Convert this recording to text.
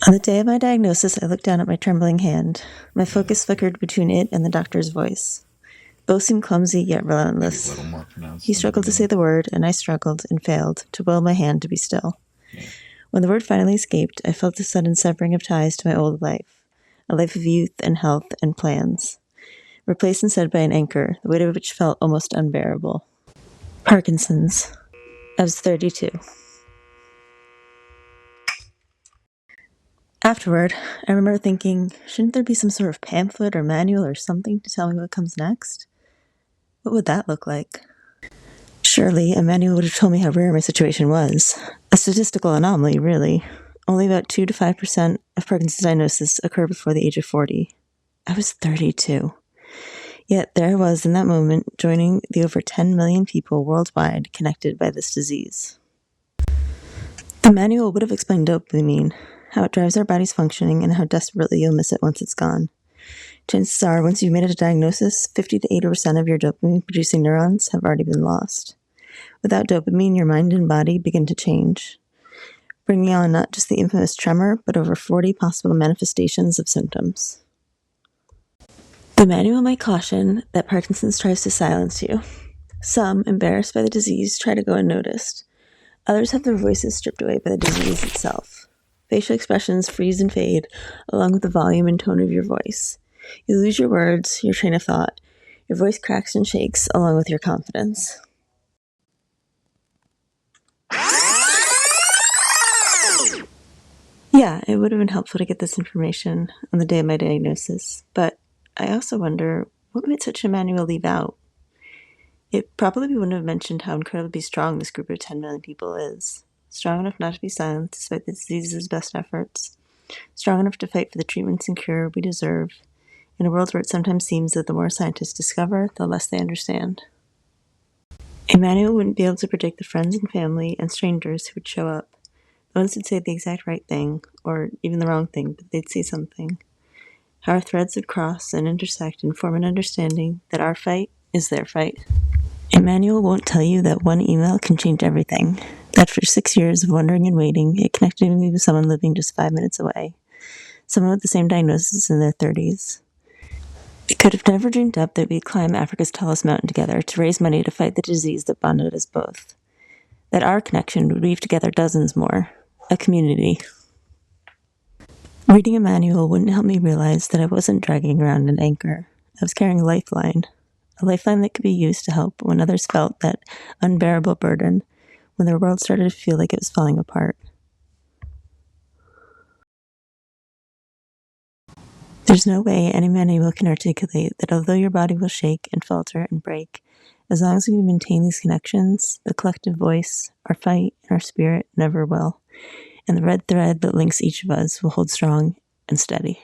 On the day of my diagnosis, I looked down at my trembling hand. My focus flickered between it and the doctor's voice. Both seemed clumsy yet relentless. He struggled to say the word, and I struggled and failed to will my hand to be still. When the word finally escaped, I felt a sudden severing of ties to my old life, a life of youth and health and plans, replaced instead by an anchor, the weight of which felt almost unbearable. Parkinson's. I was 32. Afterward, I remember thinking, shouldn't there be some sort of pamphlet or manual or something to tell me what comes next? What would that look like? Surely, a manual would have told me how rare my situation was. A statistical anomaly, really. Only about 2 to 5% of Parkinson's diagnosis occur before the age of 40. I was 32. Yet there I was in that moment, joining the over 10 million people worldwide connected by this disease. The manual would have explained dopamine, how it drives our body's functioning, and how desperately you'll miss it once it's gone. Chances are, once you've made it a diagnosis, 50 to 80% of your dopamine-producing neurons have already been lost. Without dopamine, your mind and body begin to change, bringing on not just the infamous tremor, but over 40 possible manifestations of symptoms. The manual might caution that Parkinson's tries to silence you. Some, embarrassed by the disease, try to go unnoticed. Others have their voices stripped away by the disease itself. Facial expressions freeze and fade, along with the volume and tone of your voice. You lose your words, your train of thought. Your voice cracks and shakes, along with your confidence. Yeah, it would have been helpful to get this information on the day of my diagnosis, but I also wonder, what might such a manual leave out? It probably wouldn't have mentioned how incredibly strong this group of 10 million people is. Strong enough not to be silenced despite the disease's best efforts. Strong enough to fight for the treatments and cure we deserve, in a world where it sometimes seems that the more scientists discover, the less they understand. A manual wouldn't be able to predict the friends and family and strangers who would show up. No one would say the exact right thing, or even the wrong thing, but they'd say something. How our threads would cross and intersect and form an understanding that our fight is their fight. A manual won't tell you that one email can change everything, that for 6 years of wondering and waiting, it connected me with someone living just 5 minutes away, someone with the same diagnosis in their 30s. We could have never dreamed up that we'd climb Africa's tallest mountain together to raise money to fight the disease that bonded us both, that our connection would weave together dozens more, a community. Reading a manual wouldn't help me realize that I wasn't dragging around an anchor. I was carrying a lifeline that could be used to help when others felt that unbearable burden, when their world started to feel like it was falling apart. There's no way any manual can articulate that although your body will shake and falter and break, as long as we maintain these connections, the collective voice, our fight, and our spirit never will, and the red thread that links each of us will hold strong and steady.